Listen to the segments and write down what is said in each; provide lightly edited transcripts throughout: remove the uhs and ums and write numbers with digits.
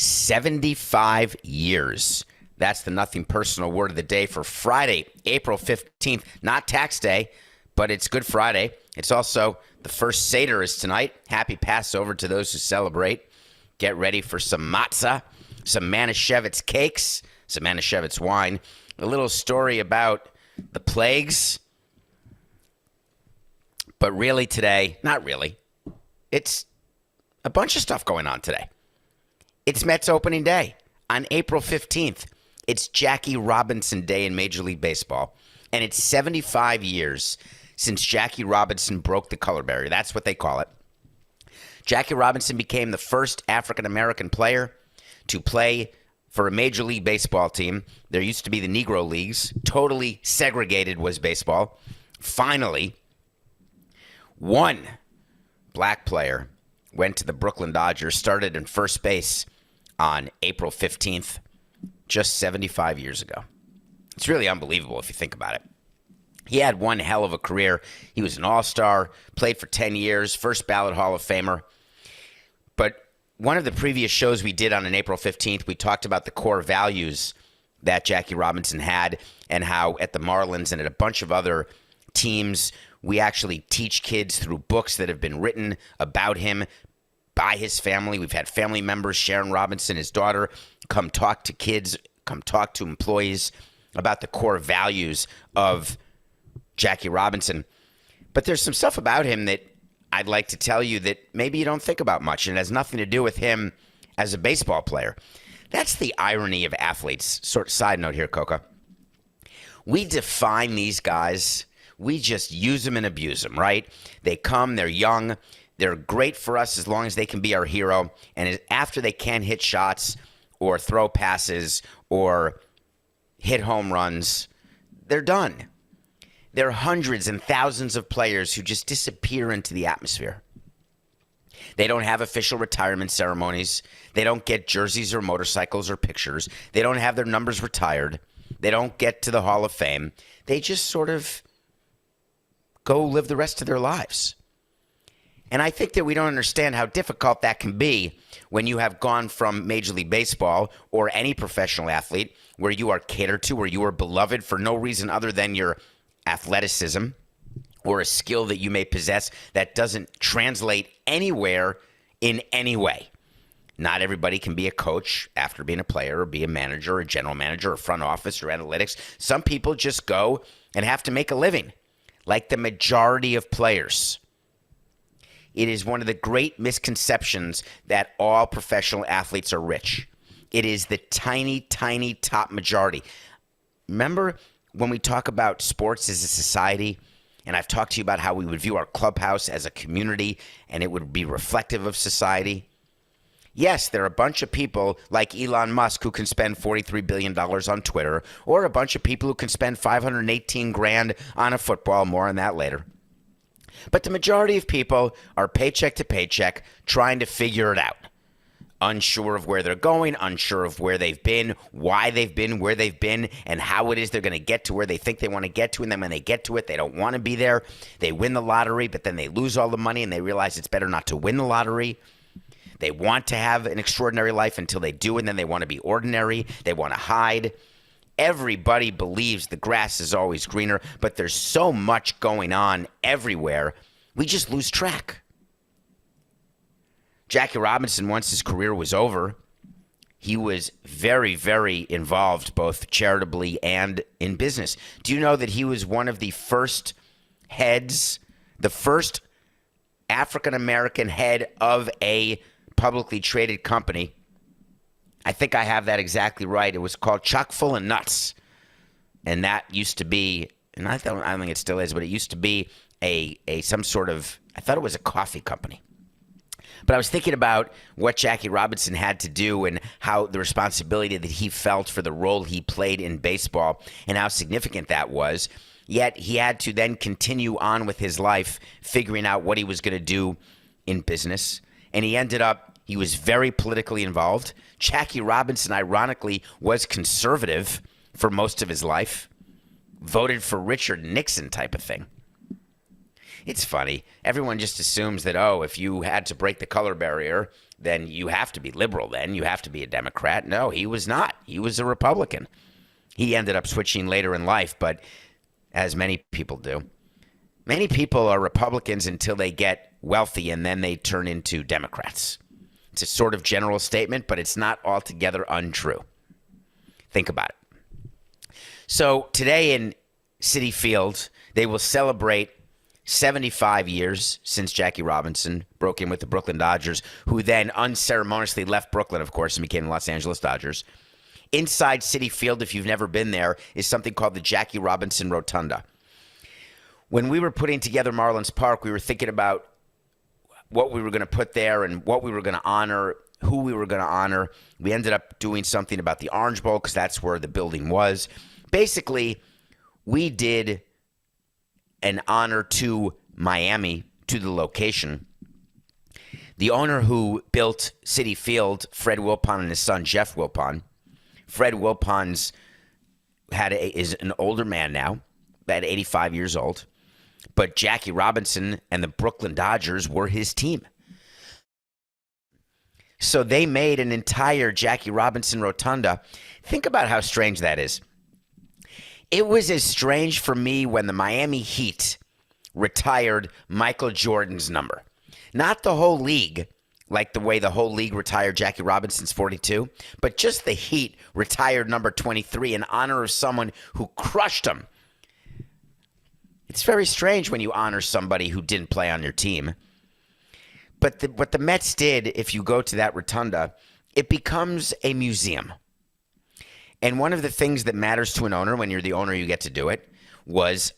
75 years. That's the nothing personal word of the day for Friday, April 15th. Not tax day, but it's Good Friday. It's also the first Seder is tonight. Happy Passover to those who celebrate. Get ready for some matzah, some Manischewitz cakes, some Manischewitz wine. A little story about the plagues. But really today, not really. It's a bunch of stuff going on today. It's Mets opening day on April 15th. It's Jackie Robinson Day in Major League Baseball. And it's 75 years since Jackie Robinson broke the color barrier. That's what they call it. Jackie Robinson became the first African-American player to play for a Major League Baseball team. There used to be the Negro Leagues. Totally segregated was baseball. Finally, one black player went to the Brooklyn Dodgers, started in first base on April 15th, just 75 years ago. It's really unbelievable if you think about it. He had one hell of a career. He was an all-star, played for 10 years, first ballot Hall of Famer. But one of the previous shows we did on an April 15th, we talked about the core values that Jackie Robinson had and how at the Marlins and at a bunch of other teams, we actually teach kids through books that have been written about him by his family. We've had family members, Sharon Robinson, his daughter, come talk to kids, come talk to employees about the core values of Jackie Robinson. But there's some stuff about him that I'd like to tell you that maybe you don't think about much, and it has nothing to do with him as a baseball player. That's the irony of athletes. Sort of side note here, Coca. We define these guys. We just use them and abuse them, right? They come, they're young, they're great for us as long as they can be our hero. And after they can't hit shots or throw passes or hit home runs, they're done. There are hundreds and thousands of players who just disappear into the atmosphere. They don't have official retirement ceremonies. They don't get jerseys or motorcycles or pictures. They don't have their numbers retired. They don't get to the Hall of Fame. They just sort of go live the rest of their lives. And I think that we don't understand how difficult that can be when you have gone from Major League Baseball or any professional athlete where you are catered to, where you are beloved for no reason other than your athleticism or a skill that you may possess that doesn't translate anywhere in any way. Not everybody can be a coach after being a player or be a manager or a general manager or front office or analytics. Some people just go and have to make a living, like the majority of players. It is one of the great misconceptions that all professional athletes are rich. It is the tiny, tiny top majority. Remember when we talk about sports as a society, and I've talked to you about how we would view our clubhouse as a community and it would be reflective of society? Yes, there are a bunch of people like Elon Musk who can spend $43 billion on Twitter, or a bunch of people who can spend $518,000 on a football. More on that later. But the majority of people are paycheck to paycheck trying to figure it out. Unsure of where they're going, unsure of where they've been, why they've been, where they've been, and how it is they're going to get to where they think they want to get to. And then when they get to it, they don't want to be there. They win the lottery, but then they lose all the money and they realize it's better not to win the lottery. They want to have an extraordinary life until they do, and then they want to be ordinary. They want to hide. Everybody believes the grass is always greener, but there's so much going on everywhere, we just lose track. Jackie Robinson, once his career was over, he was very, very involved both charitably and in business. Do you know that he was one of the first heads, the first African-American head of a publicly traded company? I think I have that exactly right. It was called Chock Full of Nuts. And that used to be, and I don't think it still is, but it used to be some sort of, I thought it was a coffee company. But I was thinking about what Jackie Robinson had to do and how the responsibility that he felt for the role he played in baseball and how significant that was. Yet he had to then continue on with his life, figuring out what he was going to do in business. And he was very politically involved. Jackie Robinson, ironically, was conservative for most of his life. Voted for Richard Nixon type of thing. It's funny. Everyone just assumes that, if you had to break the color barrier then you have to be liberal. Then you have to be a Democrat. No, he was not. He was a Republican. He ended up switching later in life, but as many people do. Many people are Republicans until they get wealthy and then they turn into Democrats. It's a sort of general statement, but it's not altogether untrue. Think about it. So today in Citi Field, they will celebrate 75 years since Jackie Robinson broke in with the Brooklyn Dodgers, who then unceremoniously left Brooklyn, of course, and became the Los Angeles Dodgers. Inside Citi Field, if you've never been there, is something called the Jackie Robinson Rotunda. When we were putting together Marlins Park, we were thinking about what we were going to put there and what we were going to honor, who we were going to honor. We ended up doing something about the Orange Bowl because that's where the building was. Basically, we did an honor to Miami, to the location. The owner who built Citi Field, Fred Wilpon and his son, Jeff Wilpon. Fred Wilpon's is an older man now, about 85 years old. But Jackie Robinson and the Brooklyn Dodgers were his team. So they made an entire Jackie Robinson Rotunda. Think about how strange that is. It was as strange for me when the Miami Heat retired Michael Jordan's number. Not the whole league, like the way the whole league retired Jackie Robinson's 42, but just the Heat retired number 23 in honor of someone who crushed him. It's very strange when you honor somebody who didn't play on your team. But what the Mets did, if you go to that rotunda, it becomes a museum. And one of the things that matters to an owner, when you're the owner, you get to do it, was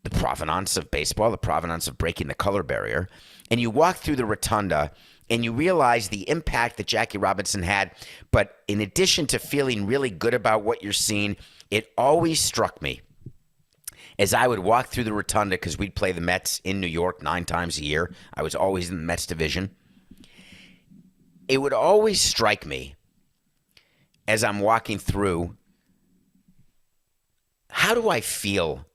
the provenance of baseball, the provenance of breaking the color barrier. And you walk through the rotunda and you realize the impact that Jackie Robinson had. But in addition to feeling really good about what you're seeing, it always struck me as I would walk through the rotunda, because we'd play the Mets in New York 9 times a year. I was always in the Mets division. It would always strike me as I'm walking through, how do I feel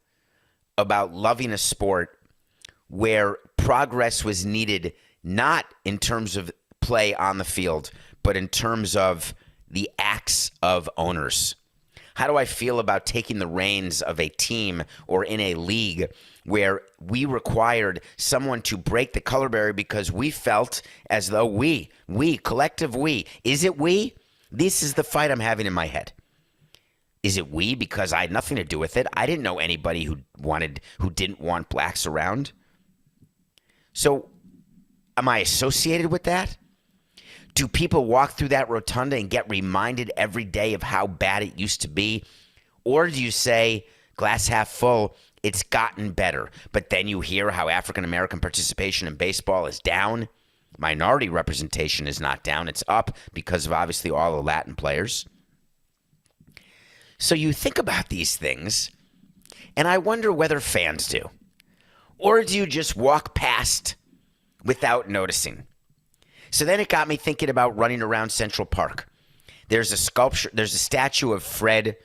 about loving a sport where progress was needed, not in terms of play on the field, but in terms of the acts of owners? How do I feel about taking the reins of a team or in a league where we required someone to break the color barrier because we felt as though we, collective we, is it we? This is the fight I'm having in my head. Is it we because I had nothing to do with it? I didn't know anybody who didn't want blacks around. So am I associated with that? Do people walk through that rotunda and get reminded every day of how bad it used to be? Or do you say, glass half full, it's gotten better, but then you hear how African-American participation in baseball is down? Minority representation is not down. It's up because of obviously all the Latin players. So you think about these things, and I wonder whether fans do. Or do you just walk past without noticing? So then it got me thinking about running around Central Park. There's a statue of Fred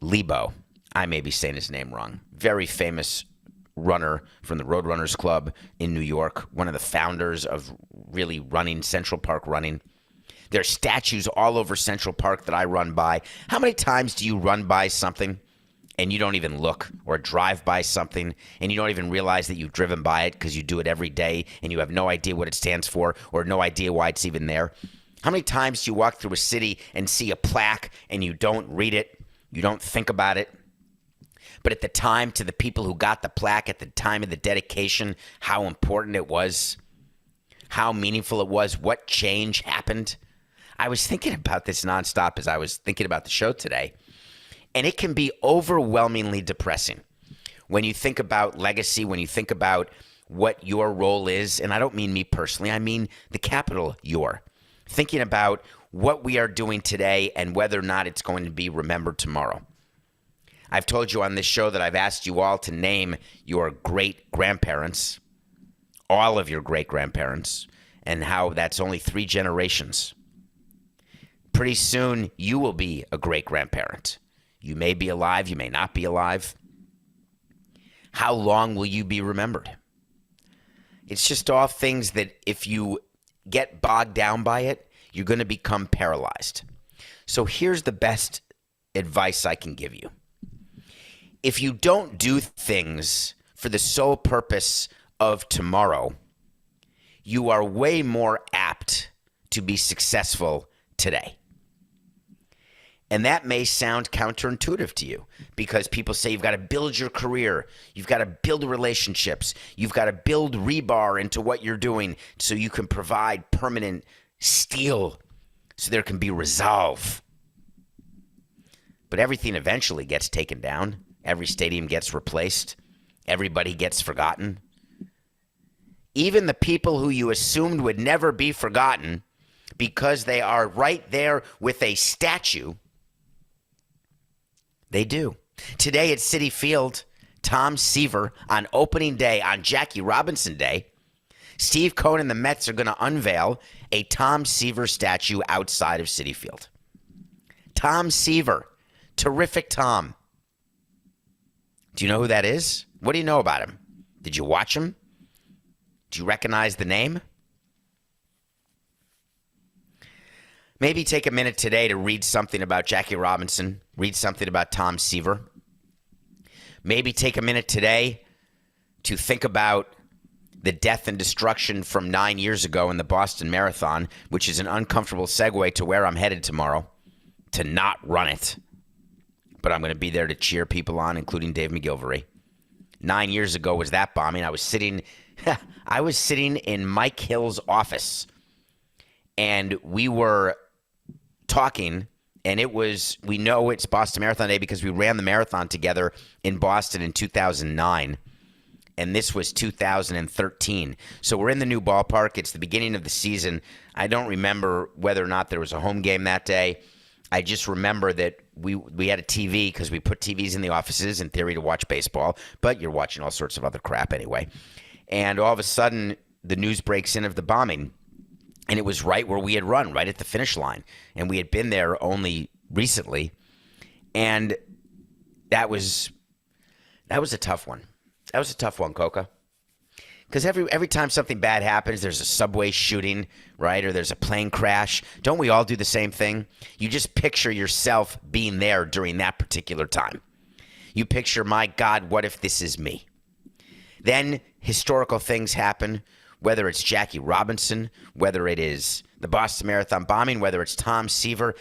Lebo. I may be saying his name wrong. Very famous runner from the Roadrunners Club in New York. One of the founders of really running, Central Park running. There's statues all over Central Park that I run by. How many times do you run by something and you don't even look, or drive by something and you don't even realize that you've driven by it because you do it every day and you have no idea what it stands for or no idea why it's even there? How many times do you walk through a city and see a plaque and you don't read it, you don't think about it? But at the time, to the people who got the plaque at the time of the dedication, how important it was, how meaningful it was, what change happened. I was thinking about this nonstop as I was thinking about the show today. And it can be overwhelmingly depressing when you think about legacy, when you think about what your role is. And I don't mean me personally. I mean the capital your. Thinking about what we are doing today and whether or not it's going to be remembered tomorrow. I've told you on this show that I've asked you all to name your great-grandparents, all of your great-grandparents, and how that's only 3 generations. Pretty soon, you will be a great-grandparent. You may be alive, you may not be alive. How long will you be remembered? It's just all things that if you get bogged down by it, you're going to become paralyzed. So here's the best advice I can give you. If you don't do things for the sole purpose of tomorrow, you are way more apt to be successful today. And that may sound counterintuitive to you because people say you've got to build your career. You've got to build relationships. You've got to build rebar into what you're doing so you can provide permanent steel so there can be resolve. But everything eventually gets taken down. Every stadium gets replaced. Everybody gets forgotten. Even the people who you assumed would never be forgotten because they are right there with a statue, they do. Today at Citi Field, Tom Seaver on opening day, on Jackie Robinson Day, Steve Cohen and the Mets are going to unveil a Tom Seaver statue outside of Citi Field. Tom Seaver, terrific Tom. Do you know who that is? What do you know about him? Did you watch him? Do you recognize the name? Maybe take a minute today to read something about Jackie Robinson, read something about Tom Seaver. Maybe take a minute today to think about the death and destruction from 9 years ago in the Boston Marathon, which is an uncomfortable segue to where I'm headed tomorrow, to not run it. But I'm going to be there to cheer people on, including Dave McGilvery. 9 years ago was that bombing. I was sitting in Mike Hill's office, and we were talking, and we know it's Boston Marathon Day because we ran the marathon together in Boston in 2009, and this was 2013. So we're in the new ballpark. It's the beginning of the season. I don't remember whether or not there was a home game that day. I just remember that we had a TV because we put TVs in the offices in theory to watch baseball, but you're watching all sorts of other crap anyway. And all of a sudden, the news breaks in of the bombing. And it was right where we had run, right at the finish line. And we had been there only recently. And that was a tough one. That was a tough one, Coca. Because every time something bad happens, there's a subway shooting, right? Or there's a plane crash. Don't we all do the same thing? You just picture yourself being there during that particular time. You picture, my God, what if this is me? Then historical things happen, whether it's Jackie Robinson, whether it is the Boston Marathon bombing, whether it's Tom Seaver.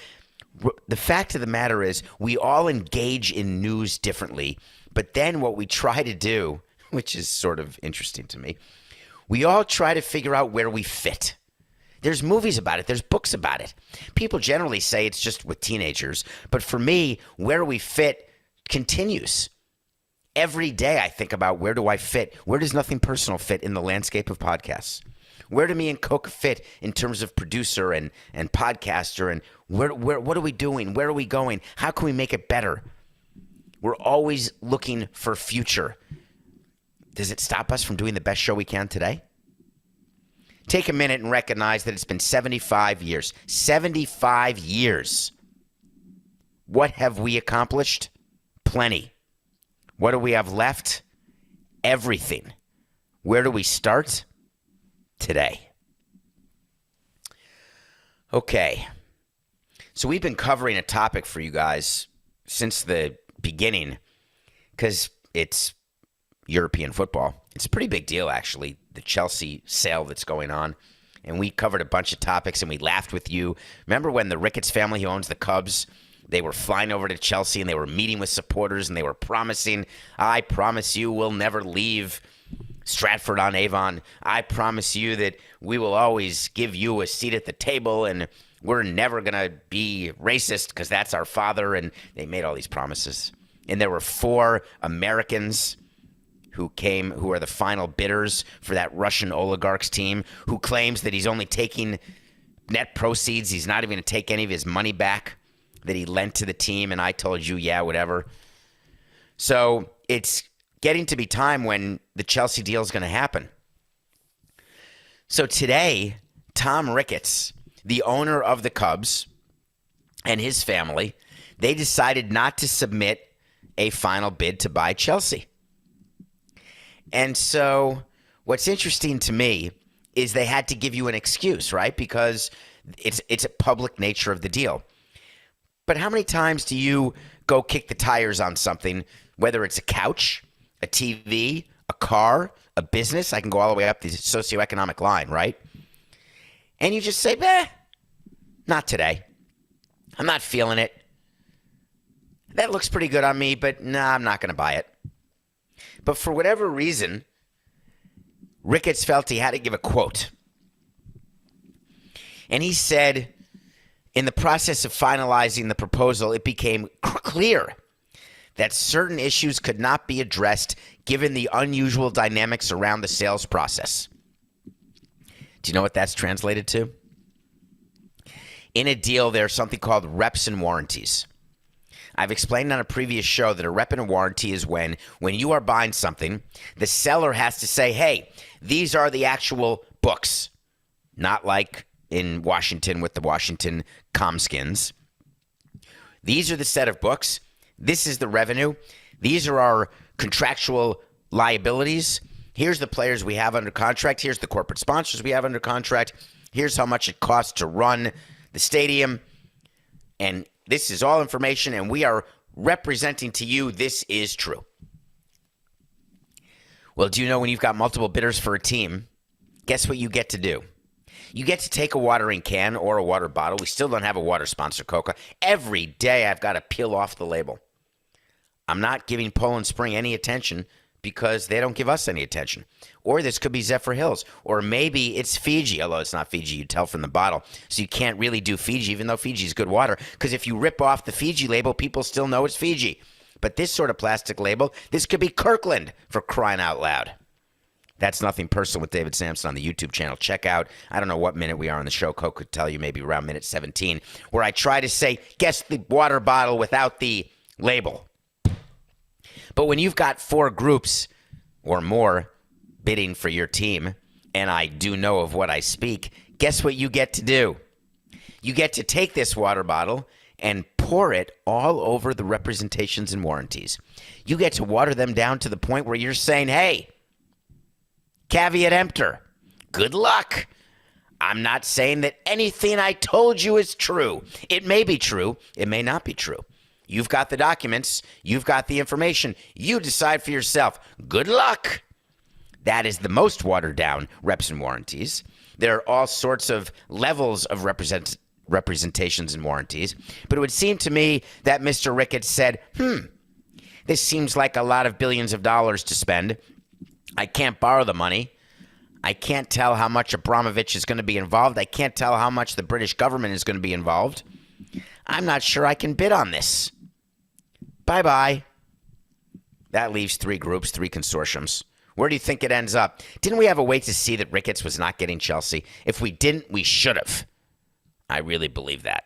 The fact of the matter is we all engage in news differently, but then what we try to do, which is sort of interesting to me, we all try to figure out where we fit. There's movies about it. There's books about it. People generally say it's just with teenagers, but for me, where we fit continues. Every day I think about where do I fit? Where does Nothing Personal fit in the landscape of podcasts? Where do me and Coke fit in terms of producer and podcaster? And what are we doing? Where are we going? How can we make it better? We're always looking for future. Does it stop us from doing the best show we can today? Take a minute and recognize that it's been 75 years. 75 years. What have we accomplished? Plenty. What do we have left? Everything. Where do we start? Today. Okay. So we've been covering a topic for you guys since the beginning because it's European football. It's a pretty big deal, actually, the Chelsea sale that's going on. And we covered a bunch of topics and we laughed with you. Remember when the Ricketts family who owns the Cubs, they were flying over to Chelsea and they were meeting with supporters and they were promising, I promise you we'll never leave Stratford-on-Avon. I promise you that we will always give you a seat at the table and we're never going to be racist because that's our father. And they made all these promises. And there were 4 Americans who are the final bidders for that Russian oligarch's team, who claims that he's only taking net proceeds. He's not even going to take any of his money back that he lent to the team. And I told you, yeah, whatever. So it's getting to be time when the Chelsea deal is going to happen. So today, Tom Ricketts, the owner of the Cubs, and his family, they decided not to submit a final bid to buy Chelsea. And so what's interesting to me is they had to give you an excuse, right? Because it's a public nature of the deal. But how many times do you go kick the tires on something, whether it's a couch, a TV, a car, a business? I can go all the way up the socioeconomic line, right? And you just say, not today. I'm not feeling it. That looks pretty good on me, but nah, I'm not going to buy it. But for whatever reason, Ricketts felt he had to give a quote. And he said, in the process of finalizing the proposal, it became clear that certain issues could not be addressed given the unusual dynamics around the sales process. Do you know what that's translated to? In a deal, there's something called reps and warranties. I've explained on a previous show that a rep and a warranty is when you are buying something, the seller has to say, hey, these are the actual books. Not like in Washington with the Washington Comskins. These are the set of books. This is the revenue. These are our contractual liabilities. Here's the players we have under contract. Here's the corporate sponsors we have under contract. Here's how much it costs to run the stadium. And this is all information, and we are representing to you this is true. Well, do you know when you've got multiple bidders for a team, guess what you get to do? You get to take a watering can or a water bottle. We still don't have a water sponsor, Coca. Every day I've got to peel off the label. I'm not giving Poland Spring any attention because they don't give us any attention. Or this could be Zephyr Hills. Or maybe it's Fiji, although it's not Fiji. You tell from the bottle. So you can't really do Fiji, even though Fiji is good water. Because if you rip off the Fiji label, people still know it's Fiji. But this sort of plastic label, this could be Kirkland, for crying out loud. That's Nothing Personal with David Samson on the YouTube channel. Check out, I don't know what minute we are on the show. Coke could tell you, maybe around minute 17, where I try to say, guess the water bottle without the label. But when you've got 4 groups or more bidding for your team, and I do know of what I speak, guess what you get to do? You get to take this water bottle and pour it all over the representations and warranties. You get to water them down to the point where you're saying, hey, caveat emptor, good luck. I'm not saying that anything I told you is true. It may be true. It may not be true. You've got the documents. You've got the information. You decide for yourself. Good luck. That is the most watered down reps and warranties. There are all sorts of levels of representations and warranties. But it would seem to me that Mr. Ricketts said, this seems like a lot of billions of dollars to spend. I can't borrow the money. I can't tell how much Abramovich is going to be involved. I can't tell how much the British government is going to be involved. I'm not sure I can bid on this. Bye-bye. That leaves 3 groups, 3 consortiums. Where do you think it ends up? Didn't we have a way to see that Ricketts was not getting Chelsea? If we didn't, we should have. I really believe that.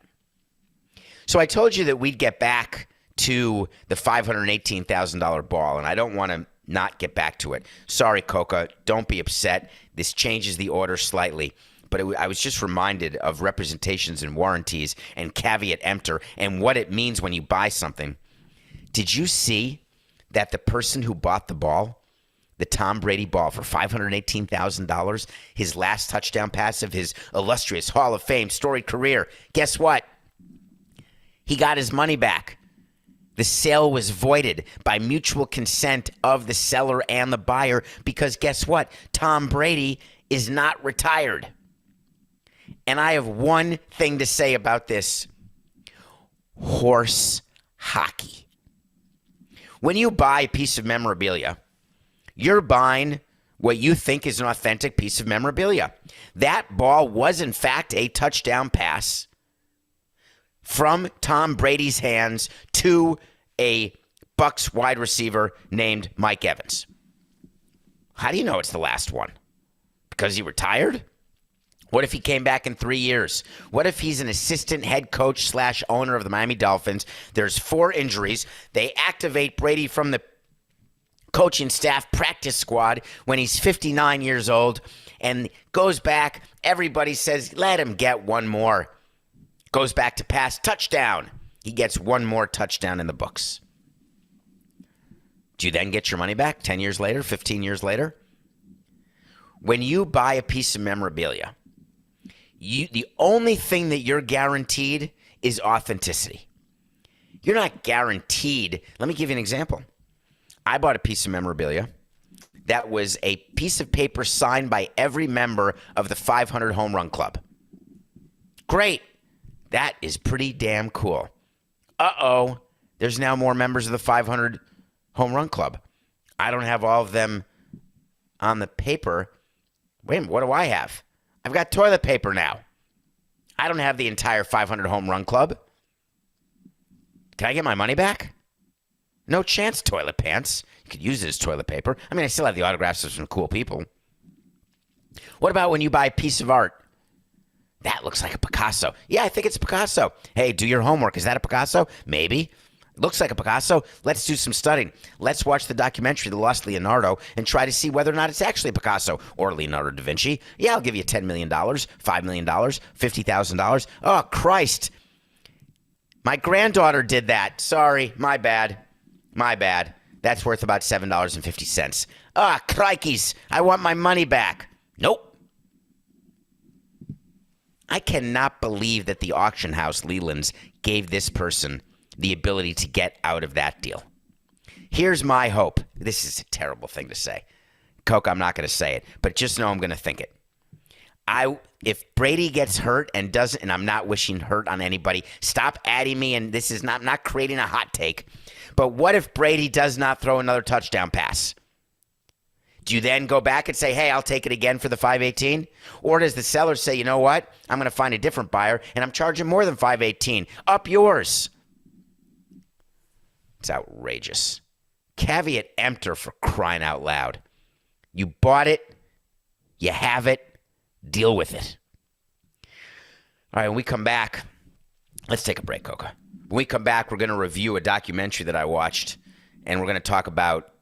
So I told you that we'd get back to the $518,000 ball, and I don't want to not get back to it. Sorry, Coca. Don't be upset. This changes the order slightly. But I was just reminded of representations and warranties and caveat emptor and what it means when you buy something. Did you see that the person who bought the ball, the Tom Brady ball for $518,000, his last touchdown pass of his illustrious Hall of Fame storied career, guess what? He got his money back. The sale was voided by mutual consent of the seller and the buyer because guess what? Tom Brady is not retired. And I have one thing to say about this. Horse hockey. When you buy a piece of memorabilia, you're buying what you think is an authentic piece of memorabilia. That ball was, in fact, a touchdown pass from Tom Brady's hands to a Bucs wide receiver named Mike Evans. How do you know it's the last one? Because he retired? What if he came back in 3 years? What if he's an assistant head coach / owner of the Miami Dolphins? There's 4 injuries. They activate Brady from the coaching staff practice squad when he's 59 years old and goes back. Everybody says, let him get one more. Goes back to pass, touchdown. He gets one more touchdown in the books. Do you then get your money back 10 years later, 15 years later? When you buy a piece of memorabilia, the only thing that you're guaranteed is authenticity. You're not guaranteed. Let me give you an example. I bought a piece of memorabilia that was a piece of paper signed by every member of the 500 Home Run Club. Great. That is pretty damn cool. Uh-oh. There's now more members of the 500 Home Run Club. I don't have all of them on the paper. Wait a minute, what do I have? I've got toilet paper now. I don't have the entire 500 Home Run Club. Can I get my money back? No chance, toilet pants. You could use it as toilet paper. I mean, I still have the autographs of some cool people. What about when you buy a piece of art? That looks like a Picasso. Yeah, I think it's a Picasso. Hey, do your homework. Is that a Picasso? Maybe. Looks like a Picasso. Let's do some studying. Let's watch the documentary, The Lost Leonardo, and try to see whether or not it's actually a Picasso or Leonardo da Vinci. Yeah, I'll give you $10 million, $5 million, $50,000. Oh, Christ. My granddaughter did that. Sorry, my bad. My bad. That's worth about $7.50. Ah, crikeys. I want my money back. Nope. I cannot believe that the auction house, Leland's, gave this person the ability to get out of that deal. Here's my hope. This is a terrible thing to say. Coke, I'm not going to say it, but just know I'm going to think it. If Brady gets hurt and doesn't, and I'm not wishing hurt on anybody, stop adding me, and this is not creating a hot take, but what if Brady does not throw another touchdown pass? Do you then go back and say, hey, I'll take it again for the 518? Or does the seller say, you know what? I'm going to find a different buyer, and I'm charging more than 518. Up yours. It's outrageous. Caveat emptor, for crying out loud. You bought it. You have it. Deal with it. All right, when we come back, let's take a break, Coca. When we come back, we're going to review a documentary that I watched, and we're going to talk about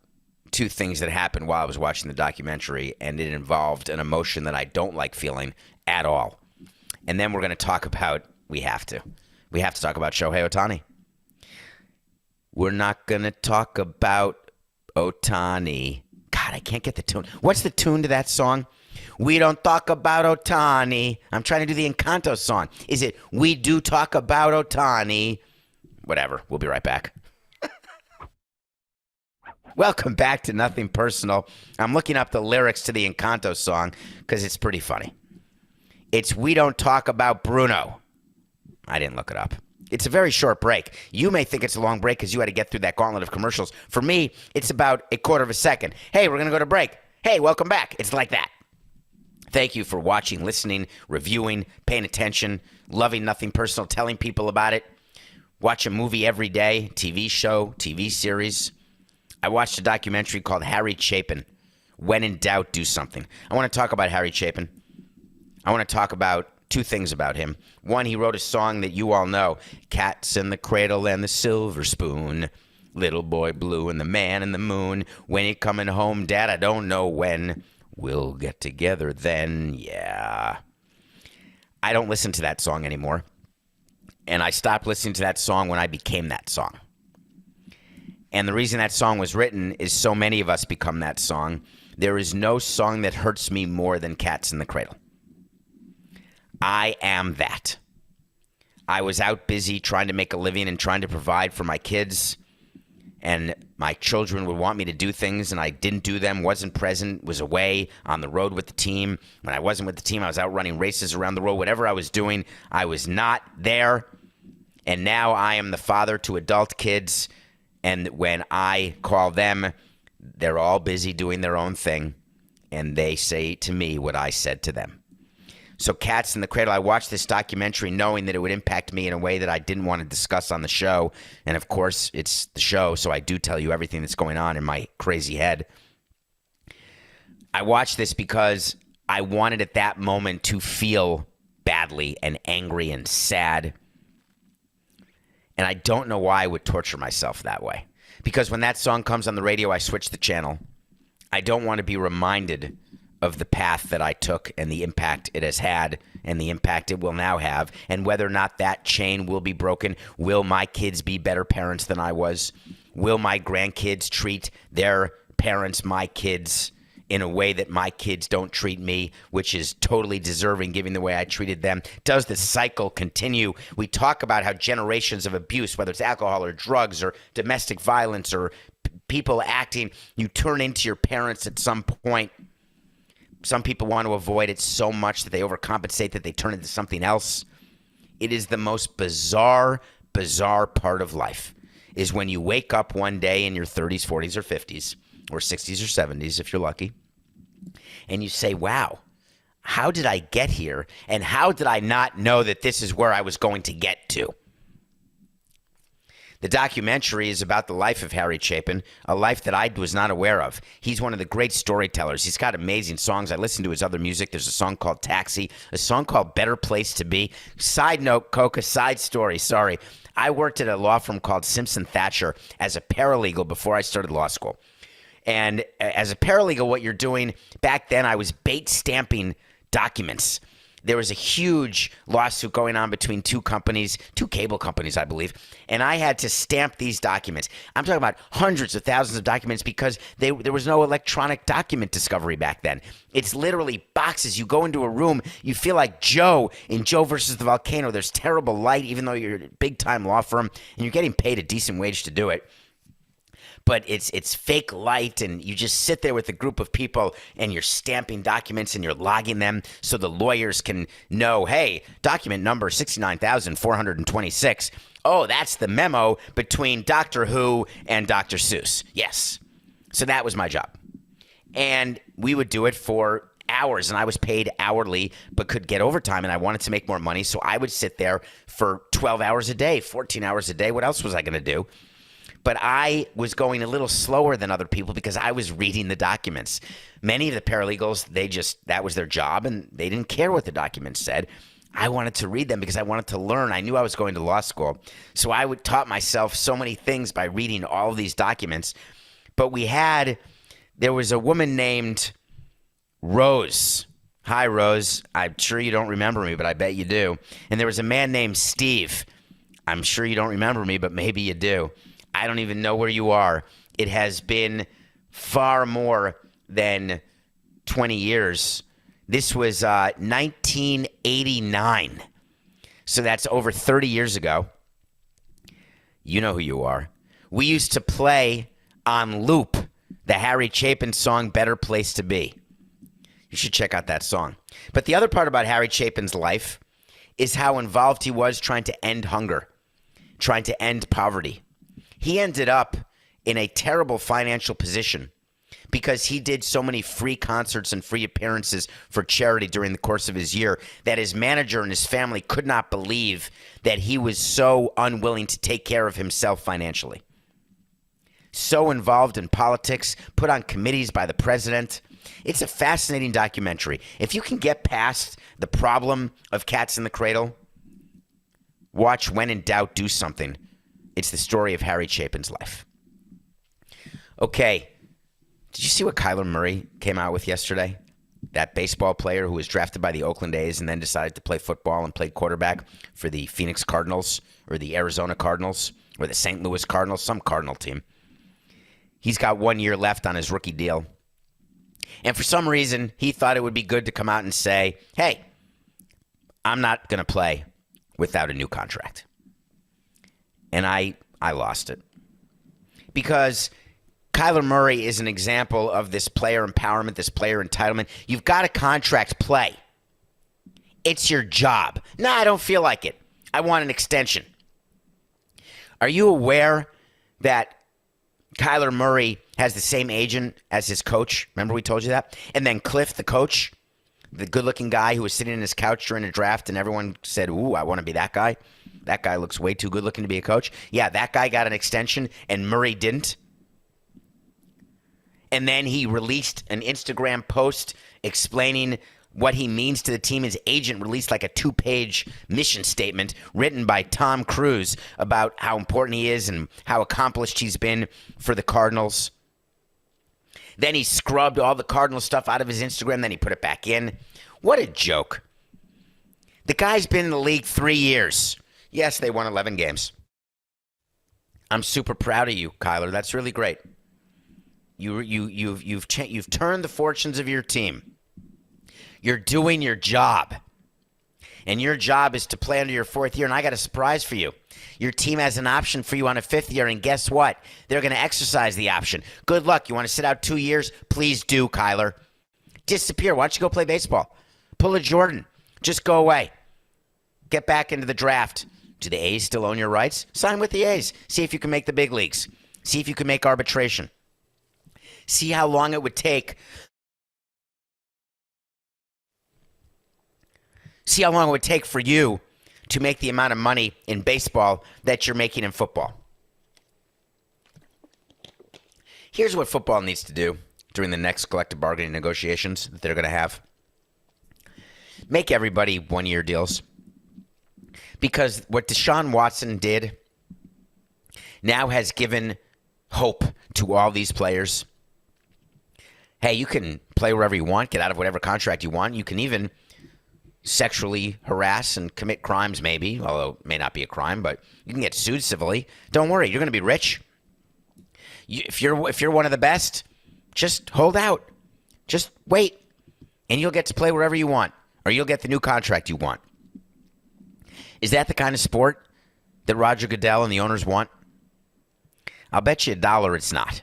two things that happened while I was watching the documentary, and it involved an emotion that I don't like feeling at all. And then we're going to talk about, we have to talk about Shohei Ohtani. We're not going to talk about Ohtani. God, I can't get the tune. What's the tune to that song? We don't talk about Ohtani. I'm trying to do the Encanto song. Is it we do talk about Ohtani? Whatever. We'll be right back. Welcome back to Nothing Personal. I'm looking up the lyrics to the Encanto song because it's pretty funny. It's we don't talk about Bruno. I didn't look it up. It's a very short break. You may think it's a long break because you had to get through that gauntlet of commercials. For me, it's about a quarter of a second. Hey, we're going to go to break. Hey, welcome back. It's like that. Thank you for watching, listening, reviewing, paying attention, loving Nothing Personal, telling people about it. Watch a movie every day, TV show, TV series. I watched a documentary called Harry Chapin. When in doubt, do something. I want to talk about Harry Chapin. I want to talk about two things about him. One, he wrote a song that you all know, Cats in the Cradle and the Silver Spoon, Little Boy Blue and the Man in the Moon, When You Coming Home, Dad, I Don't Know When, We'll Get Together Then, yeah. I don't listen to that song anymore, and I stopped listening to that song when I became that song. And the reason that song was written is so many of us become that song. There is no song that hurts me more than Cats in the Cradle. I am that. I was out busy trying to make a living and trying to provide for my kids. And my children would want me to do things, and I didn't do them, wasn't present, was away on the road with the team. When I wasn't with the team, I was out running races around the road. Whatever I was doing, I was not there. And now I am the father to adult kids. And when I call them, they're all busy doing their own thing, and they say to me what I said to them. So Cats in the Cradle, I watched this documentary knowing that it would impact me in a way that I didn't want to discuss on the show. And, of course, it's the show, so I do tell you everything that's going on in my crazy head. I watched this because I wanted at that moment to feel badly and angry and sad. And I don't know why I would torture myself that way. Because when that song comes on the radio, I switch the channel. I don't want to be reminded of the path that I took and the impact it has had and the impact it will now have, and whether or not that chain will be broken. Will my kids be better parents than I was? Will my grandkids treat their parents, my kids, in a way that my kids don't treat me, which is totally deserving given the way I treated them? Does the cycle continue? We talk about how generations of abuse, whether it's alcohol or drugs or domestic violence or people acting, you turn into your parents at some point. Some people want to avoid it so much that they overcompensate, that they turn into something else. It is the most bizarre part of life, is when you wake up one day in your 30s, 40s, or 50s, or 60s or 70s if you're lucky, and you say, wow, how did I get here? And how did I not know that this is where I was going to get to? The documentary is about the life of Harry Chapin, a life that I was not aware of. He's one of the great storytellers. He's got amazing songs. I listen to his other music. There's a song called Taxi, a song called Better Place to Be. Side note, Coca, side story, sorry. I worked at a law firm called Simpson Thacher as a paralegal before I started law school. And as a paralegal, what you're doing, back then I was bait stamping documents. There was a huge lawsuit going on between two cable companies, I believe, and I had to stamp these documents. I'm talking about hundreds of thousands of documents because there was no electronic document discovery back then. It's literally boxes. You go into a room, you feel like Joe in Joe versus the Volcano. There's terrible light, even though you're a big-time law firm, and you're getting paid a decent wage to do it. But it's fake light, and you just sit there with a group of people, and you're stamping documents, and you're logging them so the lawyers can know, hey, document number 69,426. Oh, that's the memo between Doctor Who and Dr. Seuss. Yes. So that was my job. And we would do it for hours, and I was paid hourly but could get overtime, and I wanted to make more money, so I would sit there for 12 hours a day, 14 hours a day. What else was I going to do? But I was going a little slower than other people because I was reading the documents. Many of the paralegals, that was their job, and they didn't care what the documents said. I wanted to read them because I wanted to learn. I knew I was going to law school. So I taught myself so many things by reading all of these documents. But there was a woman named Rose. Hi, Rose. I'm sure you don't remember me, but I bet you do. And there was a man named Steve. I'm sure you don't remember me, but maybe you do. I don't even know where you are. It has been far more than 20 years. This was 1989. So that's over 30 years ago. You know who you are. We used to play on loop the Harry Chapin song, Better Place to Be. You should check out that song. But the other part about Harry Chapin's life is how involved he was trying to end hunger, trying to end poverty. He ended up in a terrible financial position because he did so many free concerts and free appearances for charity during the course of his year that his manager and his family could not believe that he was so unwilling to take care of himself financially. So involved in politics, put on committees by the president. It's a fascinating documentary. If you can get past the problem of cats in the cradle, watch When in Doubt, Do Something. It's the story of Harry Chapin's life. Okay, did you see what Kyler Murray came out with yesterday? That baseball player who was drafted by the Oakland A's and then decided to play football and played quarterback for the Phoenix Cardinals or the Arizona Cardinals or the St. Louis Cardinals, some Cardinal team. He's got 1 year left on his rookie deal. And for some reason, he thought it would be good to come out and say, hey, I'm not going to play without a new contract. And I lost it. Because Kyler Murray is an example of this player empowerment, this player entitlement. You've got a contract, play. It's your job. No, I don't feel like it. I want an extension. Are you aware that Kyler Murray has the same agent as his coach? Remember we told you that? And then Kliff, the coach, the good-looking guy who was sitting in his couch during a draft and everyone said, ooh, I want to be that guy. That guy looks way too good-looking to be a coach. Yeah, that guy got an extension and Murray didn't. And then he released an Instagram post explaining what he means to the team. His agent released like a 2-page mission statement written by Tom Cruise about how important he is and how accomplished he's been for the Cardinals. Then he scrubbed all the Cardinal stuff out of his Instagram. Then he put it back in. What a joke. The guy's been in the league 3 years. Yes, they won 11 games. I'm super proud of you, Kyler. That's really great. You've turned the fortunes of your team. You're doing your job. And your job is to play under your fourth year. And I got a surprise for you. Your team has an option for you on a fifth year. And guess what? They're going to exercise the option. Good luck. You want to sit out 2 years? Please do, Kyler. Disappear. Why don't you go play baseball? Pull a Jordan. Just go away. Get back into the draft. Do the A's still own your rights? Sign with the A's. See if you can make the big leagues. See if you can make arbitration. See how long it would take. See how long it would take for you to make the amount of money in baseball that you're making in football. Here's what football needs to do during the next collective bargaining negotiations that they're going to have. Make everybody one-year deals. Because what Deshaun Watson did now has given hope to all these players. Hey, you can play wherever you want, get out of whatever contract you want. You can even sexually harass and commit crimes maybe, although it may not be a crime, but you can get sued civilly. Don't worry, you're going to be rich. If you're one of the best, just hold out. Just wait, and you'll get to play wherever you want, or you'll get the new contract you want. Is that the kind of sport that Roger Goodell and the owners want? I'll bet you $1 it's not.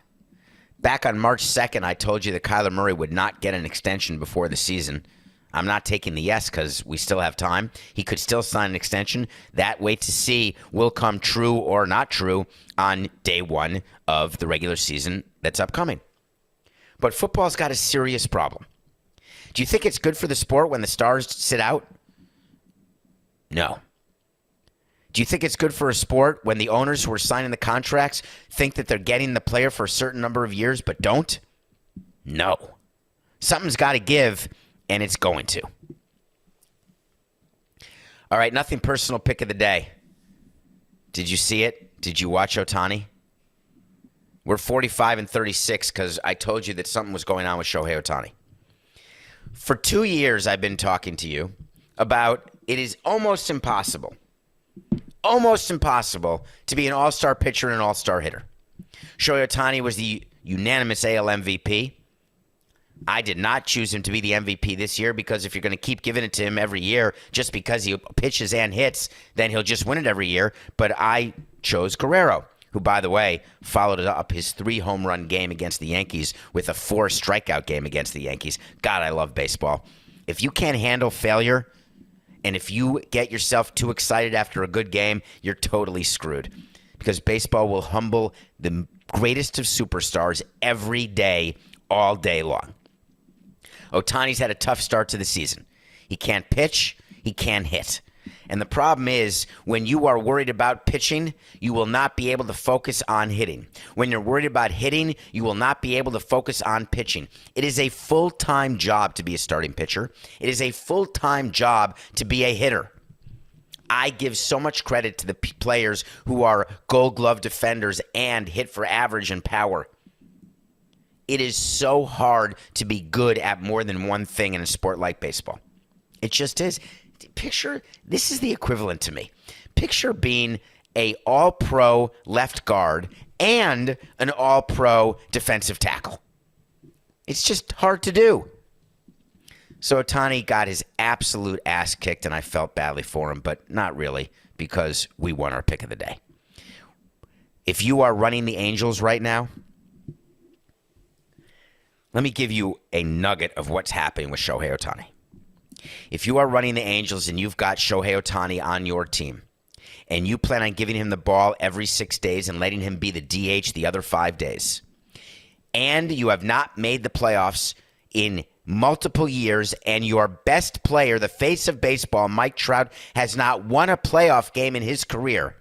Back on March 2nd, I told you that Kyler Murray would not get an extension before the season. I'm not taking the yes because we still have time. He could still sign an extension. That wait to see will come true or not true on day one of the regular season that's upcoming. But football's got a serious problem. Do you think it's good for the sport when the stars sit out? No. Do you think it's good for a sport when the owners who are signing the contracts think that they're getting the player for a certain number of years but don't? No. Something's got to give, and it's going to. All right, nothing personal pick of the day. Did you see it? Did you watch Ohtani? We're 45 and 36 because I told you that something was going on with Shohei Ohtani. For 2 years, I've been talking to you about it is almost impossible to be an all-star pitcher and an all-star hitter. Shohei Ohtani was the unanimous AL MVP. I did not choose him to be the MVP this year because if you're going to keep giving it to him every year just because he pitches and hits, then he'll just win it every year. But I chose Guerrero, who, by the way, followed up his 3-home-run game against the Yankees with a 4-strikeout game against the Yankees. God, I love baseball. If you can't handle failure, and if you get yourself too excited after a good game, you're totally screwed. Because baseball will humble the greatest of superstars every day, all day long. Ohtani's had a tough start to the season. He can't pitch. He can't hit. And the problem is, when you are worried about pitching, you will not be able to focus on hitting. When you're worried about hitting, you will not be able to focus on pitching. It is a full-time job to be a starting pitcher. It is a full-time job to be a hitter. I give so much credit to the players who are Gold Glove defenders and hit for average and power. It is so hard to be good at more than one thing in a sport like baseball. It just is. Picture, this is the equivalent to me. Picture being a all-pro left guard and an all-pro defensive tackle. It's just hard to do. So Ohtani got his absolute ass kicked, and I felt badly for him, but not really, because we won our pick of the day. If you are running the Angels right now, let me give you a nugget of what's happening with Shohei Ohtani. If you are running the Angels and you've got Shohei Ohtani on your team, and you plan on giving him the ball every 6 days and letting him be the DH the other 5 days, and you have not made the playoffs in multiple years, and your best player, the face of baseball, Mike Trout, has not won a playoff game in his career,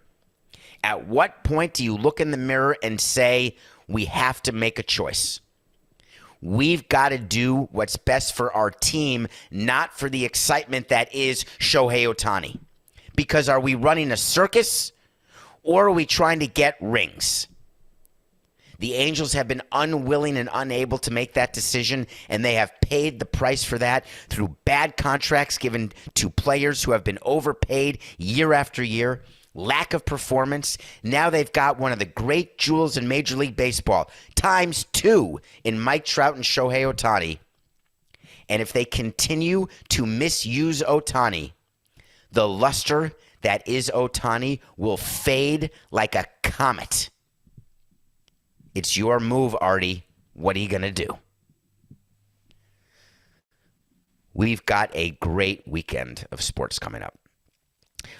at what point do you look in the mirror and say, we have to make a choice? We've got to do what's best for our team, not for the excitement that is Shohei Ohtani. Because are we running a circus or are we trying to get rings? The Angels have been unwilling and unable to make that decision, and they have paid the price for that through bad contracts given to players who have been overpaid year after year. lack of performance. Now they've got one of the great jewels in Major League Baseball, ×2 in Mike Trout and Shohei Ohtani. And if they continue to misuse Ohtani, the luster that is Ohtani will fade like a comet. It's your move, Artie. What are you going to do? We've got a great weekend of sports coming up.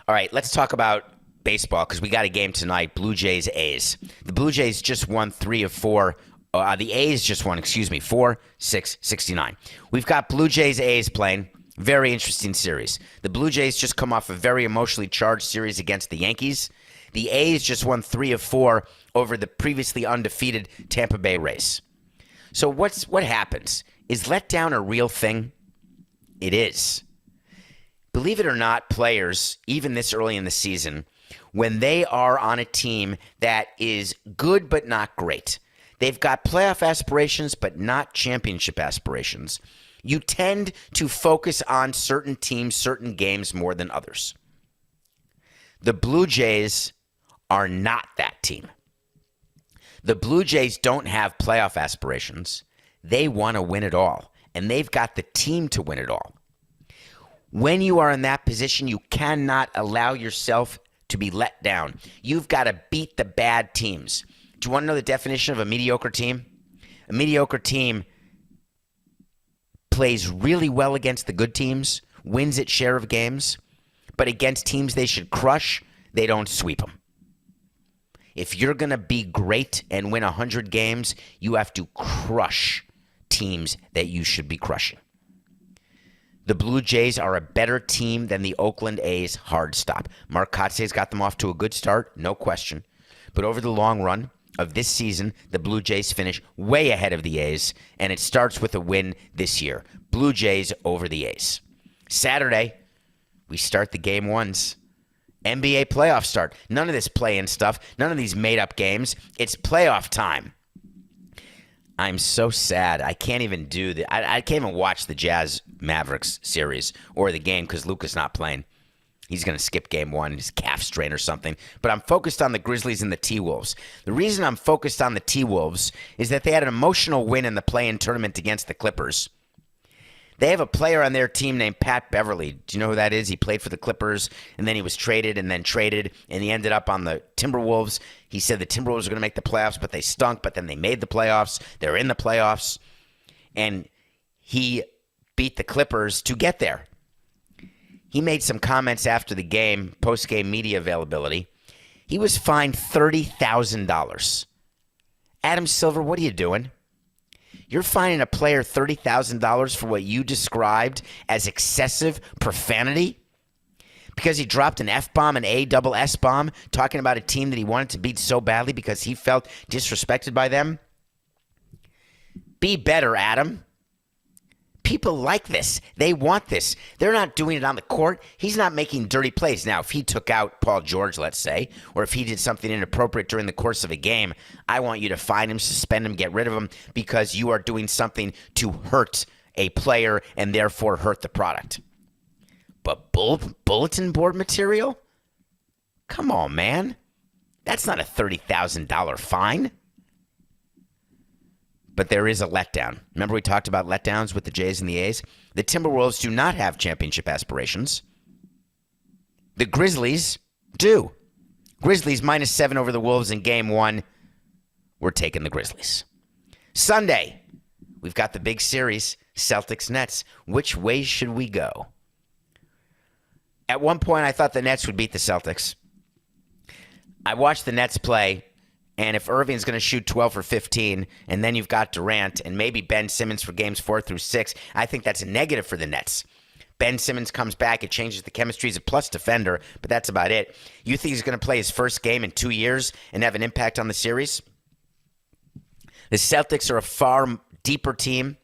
All right, let's talk about baseball because we got a game tonight, Blue Jays A's. The Blue Jays just won 3 of 4. The A's just won, 4-6-69. We've got Blue Jays A's playing. Very interesting series. The Blue Jays just come off a very emotionally charged series against the Yankees. The A's just won 3 of 4 over the previously undefeated Tampa Bay Rays. So what happens? Is letdown a real thing? It is. Believe it or not, players, even this early in the season, when they are on a team that is good but not great, they've got playoff aspirations but not championship aspirations, you tend to focus on certain teams, certain games more than others. The Blue Jays are not that team. The Blue Jays don't have playoff aspirations. They want to win it all, and they've got the team to win it all. When you are in that position, you cannot allow yourself to be let down. You've got to beat the bad teams. Do you want to know the definition of a mediocre team? A mediocre team plays really well against the good teams, wins its share of games, but against teams they should crush, they don't sweep them. If you're going to be great and win 100 games, you have to crush teams that you should be crushing. The Blue Jays are a better team than the Oakland A's hard stop. Mark Kotze's got them off to a good start, no question. But over the long run of this season, the Blue Jays finish way ahead of the A's, and it starts with a win this year. Blue Jays over the A's. Saturday, we start the game ones. NBA playoff start. None of this play-in stuff. None of these made-up games. It's playoff time. I'm so sad. I can't even do the. I can't even watch the Jazz Mavericks series or the game because Luka's not playing. He's going to skip game one, his calf strain or something. But I'm focused on the Grizzlies and the T-Wolves. The reason I'm focused on the T-Wolves is that they had an emotional win in the play-in tournament against the Clippers. They have a player on their team named Pat Beverly. Do you know who that is? He played for the Clippers, and then he was traded, and he ended up on the Timberwolves. He said the Timberwolves were going to make the playoffs, but they stunk, but then they made the playoffs. They're in the playoffs, and he beat the Clippers to get there. He made some comments after the game, post-game media availability. He was fined $30,000. Adam Silver, what are you doing? You're fining a player $30,000 for what you described as excessive profanity? Because he dropped an F-bomb, an A-double-S-bomb, talking about a team that he wanted to beat so badly because he felt disrespected by them? Be better, Adam. People like this. They want this. They're not doing it on the court. He's not making dirty plays. Now, if he took out Paul George, let's say, or if he did something inappropriate during the course of a game, I want you to fine him, suspend him, get rid of him because you are doing something to hurt a player and therefore hurt the product. But bulletin board material? Come on, man. That's not a $30,000 fine. But there is a letdown. Remember we talked about letdowns with the Jays and the A's? The Timberwolves do not have championship aspirations. The Grizzlies do. Grizzlies -7 over the Wolves in game one. We're taking the Grizzlies. Sunday, we've got the big series, Celtics-Nets. Which way should we go? At one point, I thought the Nets would beat the Celtics. I watched the Nets play. And if Irving's going to shoot 12 for 15, and then you've got Durant and maybe Ben Simmons for games 4 through 6, I think that's a negative for the Nets. Ben Simmons comes back. It changes the chemistry. He's a plus defender, but that's about it. You think he's going to play his first game in 2 years and have an impact on the series? The Celtics are a far deeper team,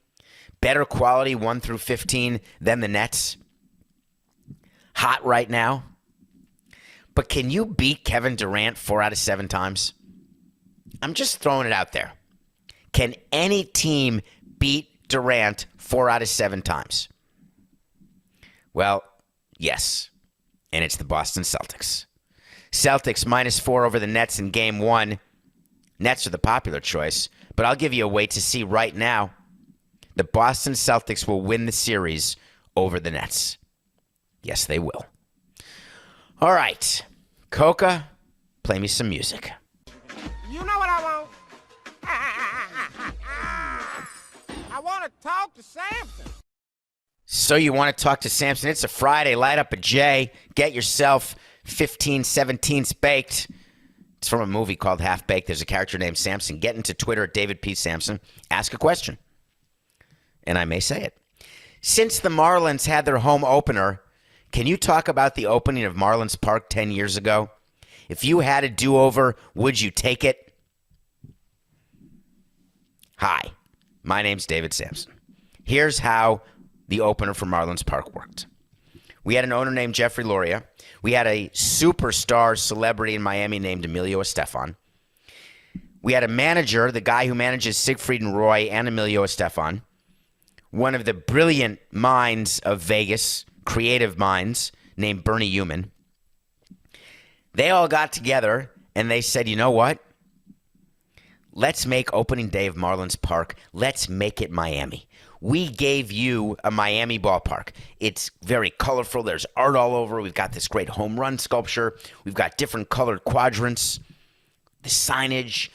better quality 1 through 15 than the Nets. Hot right now. But can you beat Kevin Durant 4 out of 7 times? I'm just throwing it out there. Can any team beat Durant 4 out of 7 times? Well, yes. And it's the Boston Celtics. Celtics -4 over the Nets in Game 1. Nets are the popular choice, but I'll give you a wait to see right now. The Boston Celtics will win the series over the Nets. Yes, they will. All right. Coca, play me some music. You know what I want? I want to talk to Samson. So you want to talk to Samson? It's a Friday. Light up a J. Get yourself 15 17s baked. It's from a movie called Half Baked. There's a character named Samson. Get into Twitter at David P. Samson. Ask a question. And I may say it. Since the Marlins had their home opener, can you talk about the opening of Marlins Park 10 years ago? If you had a do-over, would you take it? Hi, my name's David Samson. Here's how the opener for Marlins Park worked. We had an owner named Jeffrey Loria. We had a superstar celebrity in Miami named Emilio Estefan. We had a manager, the guy who manages Siegfried and Roy and Emilio Estefan. One of the brilliant minds of Vegas, creative minds, named Bernie Human. They all got together and they said, you know what? Let's make opening day of Marlins Park. Let's make it Miami. We gave you a Miami ballpark. It's very colorful. There's art all over. We've got this great home run sculpture. We've got different colored quadrants. The signage.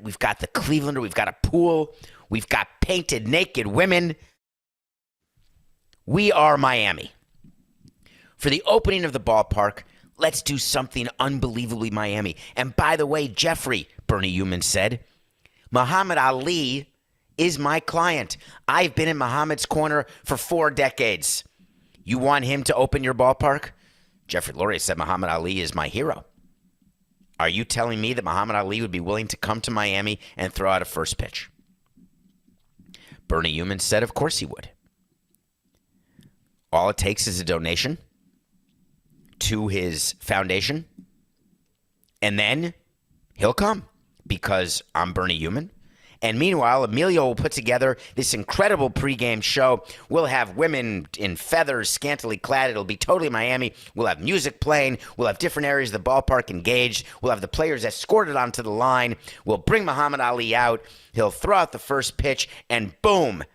We've got the Clevelander. We've got a pool. We've got painted naked women. We are Miami. For the opening of the ballpark, let's do something unbelievably Miami. And by the way, Jeffrey, Bernie Human said, Muhammad Ali is my client. I've been in Muhammad's corner for 4 decades. You want him to open your ballpark? Jeffrey Loria said, Muhammad Ali is my hero. Are you telling me that Muhammad Ali would be willing to come to Miami and throw out a first pitch? Bernie Human said, of course he would. All it takes is a donation to his foundation, and then he'll come because I'm Bernie Human. And meanwhile, Emilio will put together this incredible pregame show. We'll have women in feathers, scantily clad. It'll be totally Miami. We'll have music playing. We'll have different areas of the ballpark engaged. We'll have the players escorted onto the line. We'll bring Muhammad Ali out. He'll throw out the first pitch, and boom,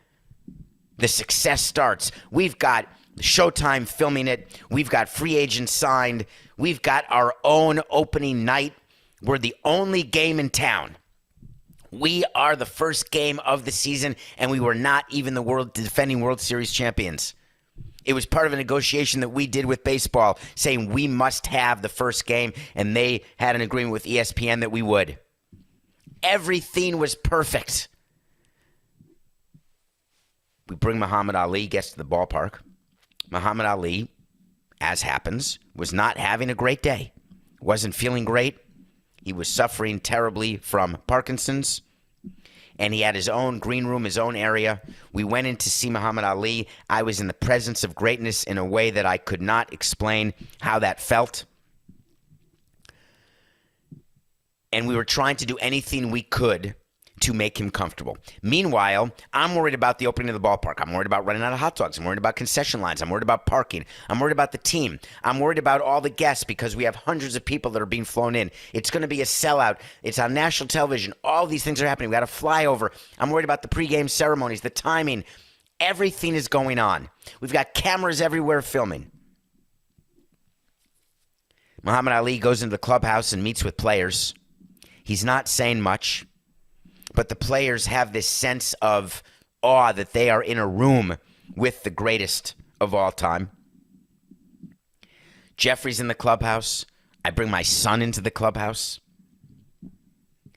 the success starts. We've got Showtime filming it. We've got free agents signed. We've got our own opening night. We're the only game in town. We are the first game of the season, and we were not even the defending World Series champions. It was part of a negotiation that we did with baseball, saying we must have the first game, and they had an agreement with ESPN that we would. Everything was perfect. We bring Muhammad Ali, gets to the ballpark. Muhammad Ali, as happens, was not having a great day. Wasn't feeling great. He was suffering terribly from Parkinson's, and he had his own green room, his own area. We went in to see Muhammad Ali. I was in the presence of greatness in a way that I could not explain how that felt. And we were trying to do anything we could to make him comfortable. Meanwhile, I'm worried about the opening of the ballpark. I'm worried about running out of hot dogs. I'm worried about concession lines. I'm worried about parking. I'm worried about the team. I'm worried about all the guests because we have hundreds of people that are being flown in. It's going to be a sellout. It's on national television. All these things are happening. We got a flyover. I'm worried about the pregame ceremonies, the timing. Everything is going on. We've got cameras everywhere filming. Muhammad Ali goes into the clubhouse and meets with players. He's not saying much. But the players have this sense of awe that they are in a room with the greatest of all time. Jeffrey's in the clubhouse. I bring my son into the clubhouse,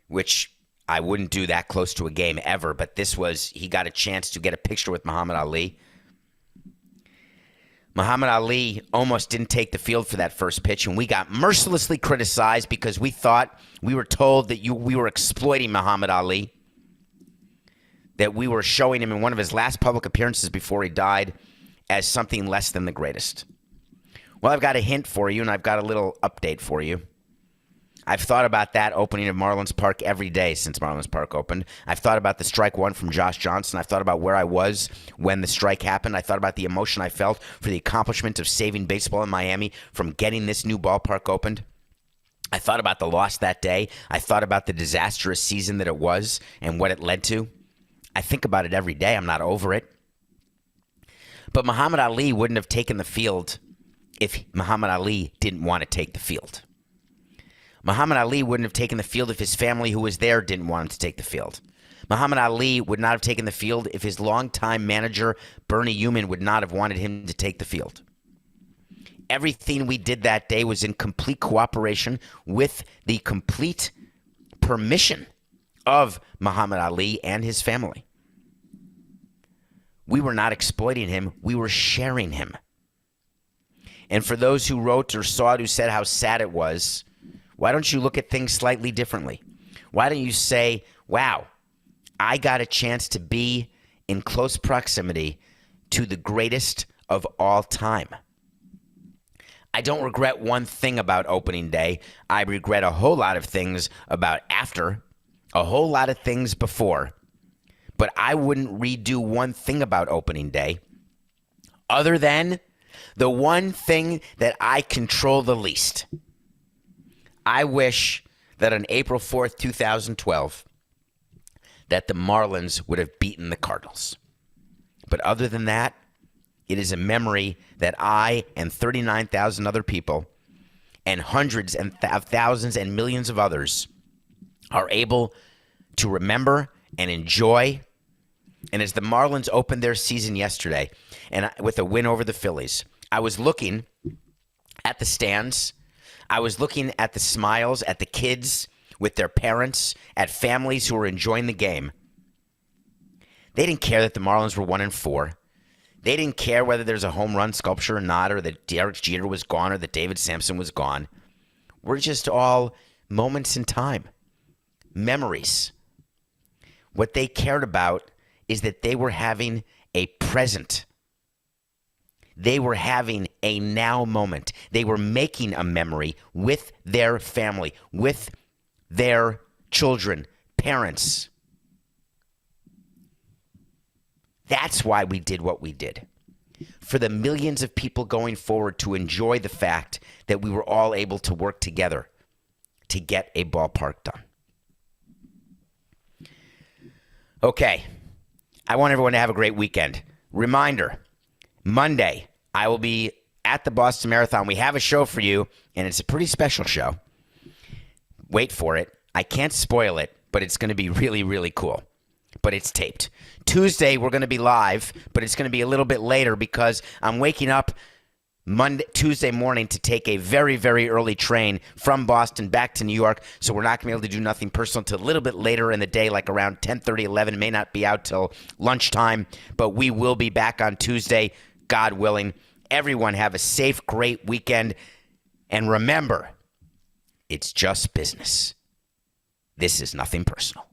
which I wouldn't do that close to a game ever, but he got a chance to get a picture with Muhammad Ali. Muhammad Ali almost didn't take the field for that first pitch, and we got mercilessly criticized because we were told that we were exploiting Muhammad Ali, that we were showing him in one of his last public appearances before he died as something less than the greatest. Well, I've got a hint for you, and I've got a little update for you. I've thought about that opening of Marlins Park every day since Marlins Park opened. I've thought about the strike one from Josh Johnson. I've thought about where I was when the strike happened. I thought about the emotion I felt for the accomplishment of saving baseball in Miami from getting this new ballpark opened. I thought about the loss that day. I thought about the disastrous season that it was and what it led to. I think about it every day. I'm not over it. But Muhammad Ali wouldn't have taken the field if Muhammad Ali didn't want to take the field. Muhammad Ali wouldn't have taken the field if his family who was there didn't want him to take the field. Muhammad Ali would not have taken the field if his longtime manager, Bernie Eumann, would not have wanted him to take the field. Everything we did that day was in complete cooperation with the complete permission of Muhammad Ali and his family. We were not exploiting him. We were sharing him. And for those who wrote or saw it, who said how sad it was, why don't you look at things slightly differently? Why don't you say, wow, I got a chance to be in close proximity to the greatest of all time. I don't regret one thing about opening day. I regret a whole lot of things about after, a whole lot of things before. But I wouldn't redo one thing about opening day other than the one thing that I control the least. I wish that on April 4th, 2012, that the Marlins would have beaten the Cardinals. But other than that, it is a memory that I and 39,000 other people and hundreds of thousands and millions of others are able to remember and enjoy. And as the Marlins opened their season yesterday and with a win over the Phillies, I was looking at the stands. I was looking at the smiles, at the kids with their parents, at families who were enjoying the game. They didn't care that the Marlins were 1-4. They didn't care whether there's a home run sculpture or not, or that Derek Jeter was gone, or that David Samson was gone. We're just all moments in time, memories. What they cared about is that they were having a present. They were having a now moment. They were making a memory with their family, with their children, parents. That's why we did what we did. For the millions of people going forward to enjoy the fact that we were all able to work together to get a ballpark done. Okay. I want everyone to have a great weekend. Reminder, Monday, I will be at the Boston Marathon. We have a show for you, and it's a pretty special show. Wait for it. I can't spoil it, but it's going to be really, really cool. But it's taped. Tuesday, we're going to be live, but it's going to be a little bit later because I'm waking up Tuesday morning to take a very, very early train from Boston back to New York. So we're not going to be able to do nothing personal until a little bit later in the day, like around 10:30, 11. It may not be out till lunchtime, but we will be back on Tuesday, God willing. Everyone have a safe, great weekend. And remember, it's just business. This is nothing personal.